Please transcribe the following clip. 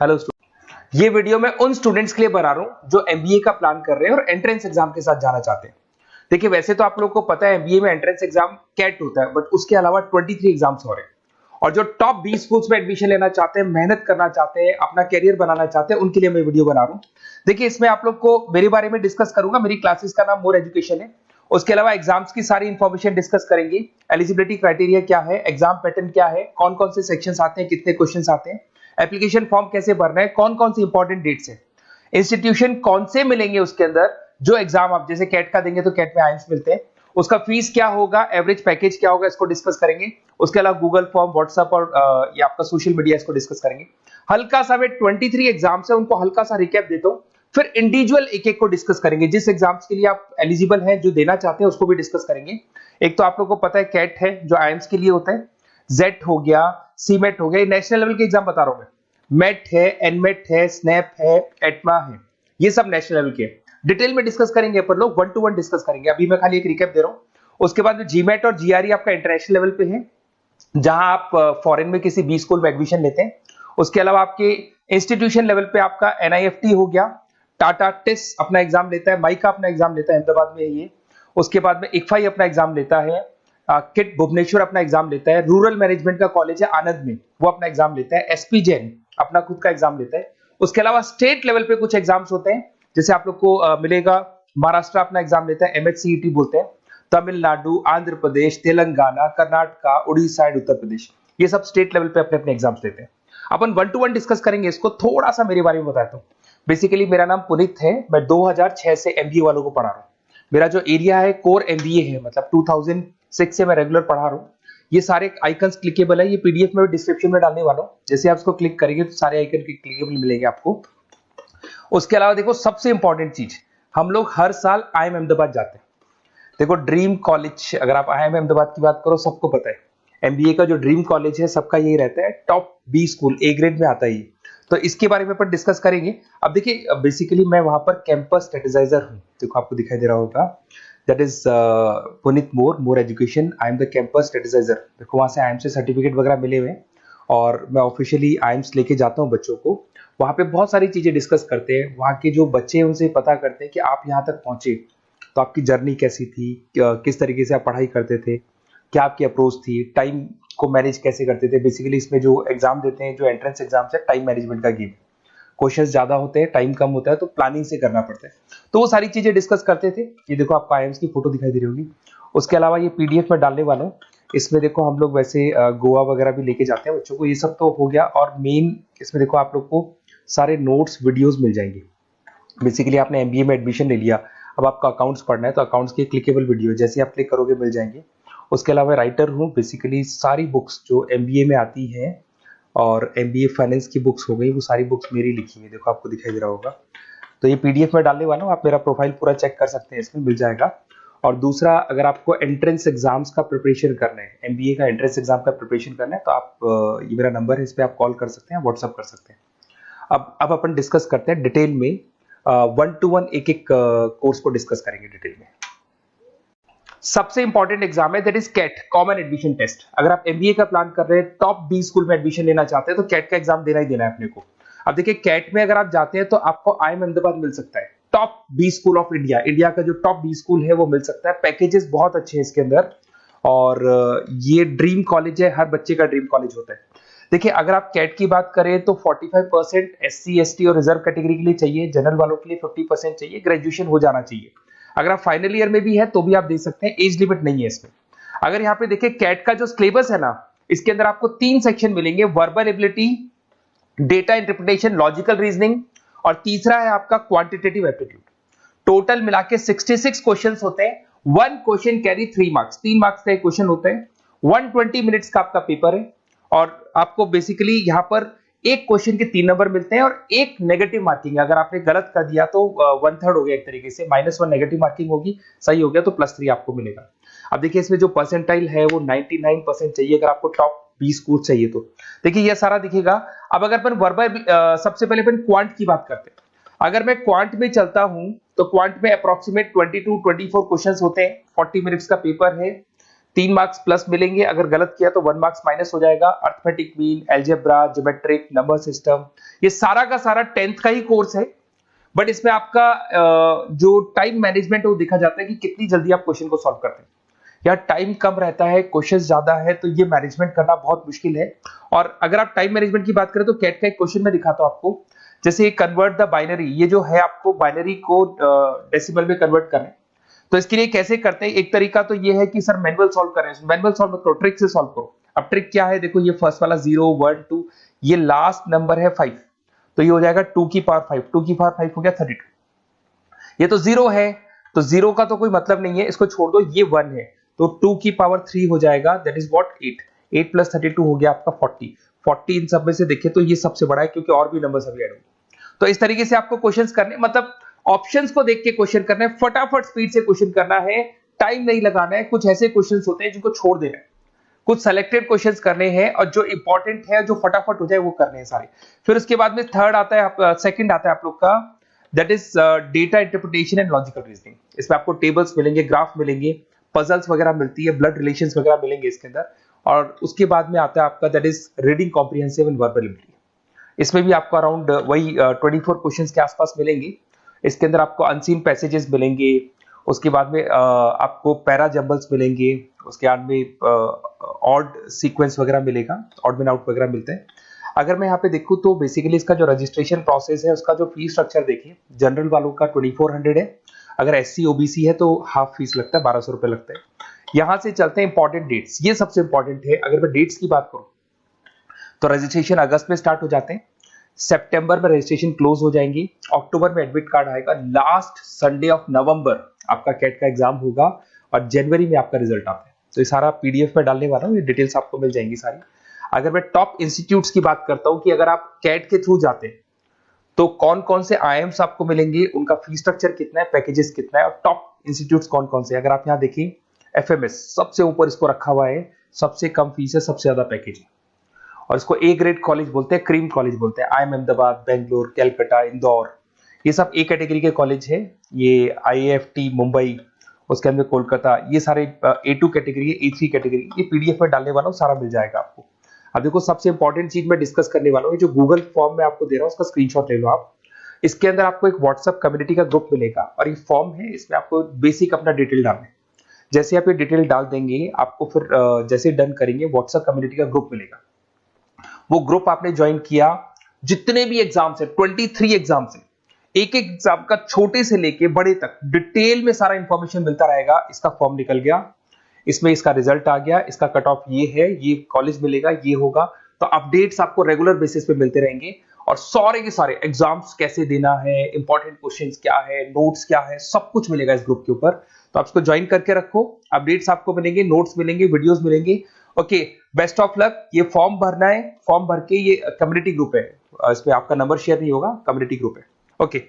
Hello student, ये video मैं उन स्टूडेंट्स के लिए बना रहा हूं जो एमबीए का प्लान कर रहे हैं और एंट्रेंस एग्जाम के साथ जाना चाहते हैं। देखिए, वैसे तो आप लोगों को पता है एमबीए में एंट्रेंस एग्जाम कैट होता है, बट उसके अलावा 23 एग्जाम्स हो रहे हैं। और जो टॉप 20 स्कूल्स में एडमिशन लेना चाहते हैं, मेहनत करना चाहते हैं, अपना कैरियर बनाना चाहते हैं, उनके लिए मैं वीडियो बना रहा हूं। देखिए, इसमें आप लोग को मेरे बारे में डिस्कस करूंगा। मेरी क्लासेस का नाम मोर एजुकेशन है। उसके अलावा एग्जाम्स की सारी इंफॉर्मेशन डिस्कस करेंगे। एलिजिबिलिटी क्राइटेरिया क्या है, एग्जाम पैटर्न क्या है, कौन कौन से सेक्शंस आते हैं, कितने क्वेश्चंस आते हैं, एप्लीकेशन फॉर्म कैसे भरना है, कौन कौन सी इंपॉर्टेंट डेट्स है, इंस्टीट्यूशन कौन से मिलेंगे उसके अंदर, जो एग्जाम आप जैसे कैट का देंगे तो कैट में आइम्स मिलते हैं, उसका फीस क्या होगा, एवरेज पैकेज क्या होगा, इसको डिस्कस करेंगे। उसके अलावा गूगल फॉर्म, व्हाट्सएप और ये आपका सोशल मीडिया, इसको डिस्कस करेंगे। हल्का सा वे 23 एग्जाम्स है, उनको हल्का सा रिकैप देता हूं, फिर इंडिविजुअल एक एक को डिस्कस करेंगे। जिस एग्जाम्स के लिए आप एलिजिबल हैं, जो देना चाहते हैं, उसको भी डिस्कस करेंगे। एक तो आप लोगों को पता है कैट है जो आइम्स के लिए होता है, जेट हो गया, सीमेट हो गया, नेशनल लेवल के एग्जाम बता रहा हूं मैं। मेट है, एनमेट है, स्नैप है, एटमा है, ये सब नेशनल लेवल के। डिटेल में डिस्कस करेंगे अपन लोग, 1 to 1 डिस्कस करेंगे। अभी मैं खाली एक रिकैप दे रहा हूं। उसके बाद जीमेट और जीआरई आपका इंटरनेशनल लेवल पे है, जहां आप फॉरेन में किसी बी स्कूल में एडमिशन लेते हैं। उसके अलावा आपके इंस्टीट्यूशन लेवल पे आपका एनआईएफटी हो गया, टाटा टिस अपना एग्जाम लेता है, माइका अपना एग्जाम लेता है, अहमदाबाद में है ये। उसके बाद में इक्फाई अपना एग्जाम लेता है, किट भुवनेश्वर अपना एग्जाम लेता है, रूरल मैनेजमेंट का कॉलेज है आनंद में, वो अपना एग्जाम लेता है, एसपी जैन अपना खुद का एग्जाम लेता है। उसके अलावा स्टेट लेवल पे कुछ एग्जाम्स होते हैं, जैसे आप लोग को मिलेगा, महाराष्ट्र अपना एग्जाम लेता है, एमएचसीईटी बोलते हैं, तमिलनाडु, आंध्र प्रदेश, तेलंगाना, कर्नाटका, उड़ीसा एंड उत्तर प्रदेश, ये सब स्टेट लेवल पे अपने अपने एग्जाम्स लेते हैं। अपन 1 to 1 डिस्कस करेंगे इसको। थोड़ा सा मेरे बारे में बताता हूँ। बेसिकली मेरा नाम पुनीत है, मैं 2006 से एमबीए वालों को पढ़ा रहा हूँ। मेरा जो एरिया है कोर एमबीए है, मतलब 2006 से मैं रेगुलर पढ़ा रहा हूँ। ये सारे आइकन्स क्लिकेबल है, ये पीडीएफ में डिस्क्रिप्शन में डालने वाला हूँ। जैसे आप इसको क्लिक करेंगे तो सारे आइकन क्लिकेबल मिलेंगे आपको। उसके अलावा देखो, सबसे इंपॉर्टेंट चीज, हम लोग हर साल आईएम अहमदाबाद जाते हैं। देखो, ड्रीम कॉलेज, अगर आप आईएम अहमदाबाद की बात करो, सबको पता है एमबीए का जो ड्रीम कॉलेज है सबका यही रहता है, top B school, A grade में आता है ये। तो इसके बारे में अपन डिस्कस करेंगे। अब देखिए, बेसिकली मैं वहां पर कैंपस स्ट्रेटेजाइजर हूँ। देखो, आपको दिखाई दे रहा होगा, that is Puneet more education, I am the campus strategizer. देखो, वहां से आईएम से सर्टिफिकेट वगैरह मिले हुए हैं और मैं ऑफिशियली आईएम्स लेके जाता हूँ बच्चों को। वहां पे बहुत सारी चीजें डिस्कस करते हैं, वहां के जो बच्चे हैं उनसे पता करते हैं कि आप यहाँ तक पहुंचे तो आपकी जर्नी कैसी थी, किस तरीके से आप पढ़ाई करते थे, क्या आपकी अप्रोच थी, टाइम को मैनेज कैसे करते थे। बेसिकली इसमें जो एग्जाम देते हैं, जो एंट्रेंस एग्जाम है, टाइम मैनेजमेंट का गेम। क्वेश्चंस ज्यादा होते हैं, टाइम कम होता है, तो प्लानिंग से करना पड़ता है। तो वो सारी चीजें डिस्कस करते थे। ये देखो, आपको आईएम्स की फोटो दिखाई दे रही होगी। उसके अलावा ये पीडीएफ में डालने वाला हूँ। इसमें देखो, हम लोग वैसे गोवा वगैरह भी लेके जाते हैं बच्चों को। ये सब तो हो गया। और मेन इसमें देखो, आप लोग को सारे नोट्स, वीडियोस मिल जाएंगे। बेसिकली आपने एमबीए में एडमिशन ले लिया, अब आपका अकाउंट्स पढ़ना है, तो अकाउंट्स की क्लिकेबल वीडियो जैसे आप क्लिक करोगे मिल जाएंगे। उसके अलावा राइटर हूँ, बेसिकली सारी बुक्स जो एमबीए में आती हैं और एमबीए फाइनेंस की बुक्स हो गई, वो सारी बुक्स मेरी लिखी है। देखो, आपको दिखाई दे रहा होगा। तो ये पीडीएफ में डालने वाला हूँ, आप मेरा प्रोफाइल पूरा चेक कर सकते हैं, इसमें मिल जाएगा। और दूसरा, अगर आपको एंट्रेंस एग्जाम्स का प्रिपरेशन करना है, एमबीए का एंट्रेंस एग्जाम का प्रिपरेशन करना है, तो आप ये मेरा नंबर है, इस पर आप कॉल कर सकते हैं, व्हाट्सअप कर सकते हैं। अब अपन डिस्कस करते हैं डिटेल में, 1 to 1 एक एक कोर्स को डिस्कस करेंगे डिटेल में। सबसे इंपॉर्टेंट एग्जाम है, that is CAT, common admission test. अगर आप एमबीए का प्लान कर रहे हैं, टॉप बी स्कूल में एडमिशन लेना चाहते हैं, तो कैट का एग्जाम देना ही देना है अपने को। अब देखिए, कैट में अगर आप जाते हैं तो आपको आईएम अहमदाबाद मिल सकता है, top B school of India, India का जो टॉप बी स्कूल है वो मिल सकता है। पैकेजेस बहुत अच्छे हैं इसके अंदर, और ये ड्रीम कॉलेज है, हर बच्चे का ड्रीम कॉलेज होता है। देखिए, अगर आप कैट की बात करें तो 45% एससी एसटी और रिजर्व कैटेगरी के लिए चाहिए, जनरल वालों के लिए 50% चाहिए, ग्रेजुएशन हो जाना चाहिए। अगर आप फाइनल ईयर में भी है तो भी आप दे सकते हैं, एज लिमिट नहीं है इसमें। अगर यहाँ पे देखिए, कैट का जो सिलेबस है ना, इसके अंदर आपको 3 सेक्शन मिलेंगे, verbal ability, data interpretation, logical reasoning, और तीसरा है आपका क्वांटिटेटिव एप्टीट्यूड। टोटल मिला के 66 क्वेश्चन होते हैं। 1 क्वेश्चन कैरी 3 मार्क्स, 3 मार्क्स का क्वेश्चन होता है। 120 मिनट्स का आपका पेपर है, और आपको बेसिकली यहाँ पर एक क्वेश्चन के 3 नंबर मिलते हैं और एक नेगेटिव मार्किंग। अगर आपने गलत कर दिया तो 1/3 हो गया, एक तरीके से -1 नेगेटिव मार्किंग होगी, सही हो गया तो +3 आपको मिलेगा। अब देखिए, इसमें जो परसेंटाइल है वो 99% चाहिए, अगर आपको टॉप 20 स्कोर चाहिए तो। देखिए, ये सारा दिखेगा। अब अगर अपन वर्बल, सबसे पहले अपन क्वांट की बात करते हैं। अगर मैं क्वांट में चलता हूं तो क्वांट में अप्रोक्सीमेट 22-24 क्वेश्चंस होते हैं, 40 मिनट्स का पेपर है। 3 मार्क्स प्लस मिलेंगे, अगर गलत किया तो 1 मार्क्स माइनस हो जाएगा। Arithmetic mean, algebra, geometric, number system, ये सारा का सारा 10th का ही कोर्स है। बट इसमें आपका जो टाइम मैनेजमेंट है वो देखा जाता है कि कितनी जल्दी आप क्वेश्चन को सॉल्व करते हैं। या टाइम कम रहता है, क्वेश्चन ज्यादा है, तो ये मैनेजमेंट करना बहुत मुश्किल है। और अगर आप टाइम मैनेजमेंट की बात करें तो कैट का एक क्वेश्चन मैं दिखाता हूं आपको। जैसे कन्वर्ट द बाइनरी, ये जो है आपको बाइनरी को डेसिमल में कन्वर्ट करना है। तो इसके लिए कैसे करते हैं, एक तरीका तो ये है कि सर मैनुअल सॉल्व करें। मैनुअल सॉल्व करो, ट्रिक से सॉल्व करो। अब ट्रिक क्या है, देखो ये फर्स्ट वाला 0 1 2, ये लास्ट नंबर है 5, तो ये हो जाएगा 2 की पावर 5, 2 की पावर 5 हो गया 32। ये तो 0 है, तो 0 का तो कोई मतलब नहीं है, इसको छोड़ दो, ये 1 है, तो 2 की पावर 3 हो जाएगा, दैट इज व्हाट 8। 8 प्लस 32 हो गया आपका 40। 40 इन सब में से देखिए तो ये सबसे बड़ा है, क्योंकि और भी नंबर्स अभी ऐड होंगे। तो इस तरीके से आपको क्वेश्चंस करने, मतलब ऑप्शंस को देख के क्वेश्चन करना है, फटाफट स्पीड से क्वेश्चन करना है, टाइम नहीं लगाना है। कुछ ऐसे क्वेश्चंस होते हैं जिनको छोड़ देना है, कुछ सेलेक्टेड क्वेश्चंस करने हैं, और जो इंपॉर्टेंट है, जो फटाफट हो जाए, वो करने हैं सारे। फिर उसके बाद में थर्ड आता है, सेकंड आता है आप लोग का, that is data interpretation and logical reasoning. इसमें आपको टेबल्स मिलेंगे, ग्राफ मिलेंगे, पजल्स वगैरह मिलती है, ब्लड रिलेशंस वगैरह मिलेंगे इसके अंदर। और उसके बाद में आता है आपका that is reading comprehensive and verbal ability. इसमें भी आपको अराउंड वही 24 क्वेश्चंस के आसपास मिलेंगे। इसके अंदर आपको अनसीन पैसेजेस मिलेंगे, उसके बाद में आपको पैरा जंबल्स मिलेंगे, उसके बाद में ऑड सीक्वेंस वगैरह मिलेगा, ऑड में आउट वगैरह मिलते हैं। अगर मैं यहाँ पे देखूँ तो बेसिकली इसका जो रजिस्ट्रेशन प्रोसेस है, उसका जो फीस स्ट्रक्चर देखिए, जनरल वालों का 2400 है, अगर SC OBC है तो हाफ फीस लगता है, 1200 रुपए लगता है। यहां से चलते हैं इंपॉर्टेंट डेट्स, ये सबसे इंपॉर्टेंट है। अगर मैं डेट्स की बात करूं तो रजिस्ट्रेशन अगस्त में स्टार्ट हो जाते हैं, सितंबर में रजिस्ट्रेशन क्लोज हो जाएंगी, अक्टूबर में एडमिट कार्ड आएगा, लास्ट संडे ऑफ नवंबर आपका कैट का एग्जाम होगा, और जनवरी में आपका रिजल्ट आता है। तो ये सारा PDF में डालने वाला हूँ, ये डिटेल्स आपको मिल जाएंगी सारी। अगर मैं टॉप इंस्टीट्यूट्स की बात करता हूं कि अगर आप कैट के थ्रू जाते हैं तो कौन कौन से IIMs आपको मिलेंगे, उनका फीस स्ट्रक्चर कितना है, पैकेजेस कितना है, और टॉप इंस्टीट्यूट्स कौन कौन से। अगर आप यहाँ देखिए, FMS सबसे ऊपर इसको रखा हुआ है, सबसे कम फीस है, सबसे ज्यादा पैकेज है, और इसको A ग्रेड कॉलेज बोलते हैं, क्रीम कॉलेज बोलते हैं। IIM अहमदाबाद, बेंगलोर, कैलकाटा, इंदौर, ये सब A कैटेगरी के कॉलेज है। ये IIFT मुंबई, उसके अंदर कोलकाता, ये सारे A2 कैटेगरी, A3 कैटेगरी, ये PDF में डालने वाला हूँ, सारा मिल जाएगा आपको। अब देखो सबसे इंपॉर्टेंट चीज मैं डिस्कस करने वाला हूँ, जो गूगल फॉर्म में आपको दे रहा हूँ, उसका स्क्रीनशॉट ले लो आप। इसके अंदर आपको एक व्हाट्सएप कम्युनिटी का ग्रुप मिलेगा, और ये फॉर्म है, इसमें आपको बेसिक अपना डिटेल डालना है। जैसे आप ये डिटेल डाल देंगे, आपको फिर जैसे डन करेंगे, व्हाट्सएप कम्युनिटी का ग्रुप मिलेगा। वो ग्रुप आपने ज्वाइन किया, जितने भी एग्जाम्स है, 23 एग्जाम्स है, एक एक एग्जाम का छोटे से लेके बड़े तक डिटेल में सारा इंफॉर्मेशन मिलता रहेगा। इसका फॉर्म निकल गया, इसमें इसका रिजल्ट आ गया, इसका कट ऑफ ये है, ये कॉलेज मिलेगा, ये होगा। तो अपडेट्स आपको रेगुलर बेसिस पे मिलते रहेंगे, और सारे के सारे एग्जाम्स कैसे देना है, इंपॉर्टेंट क्वेश्चंस क्या है, नोट्स क्या है, सब कुछ मिलेगा इस ग्रुप के ऊपर। तो आप इसको ज्वाइन करके रखो, अपडेट्स आपको मिलेंगे, नोट्स मिलेंगे, वीडियोस मिलेंगे। Okay, best of luck. ये फॉर्म भरना है, फॉर्म भर के, ये कम्युनिटी ग्रुप है, इसमें आपका नंबर शेयर नहीं होगा, कम्युनिटी ग्रुप है। ओके।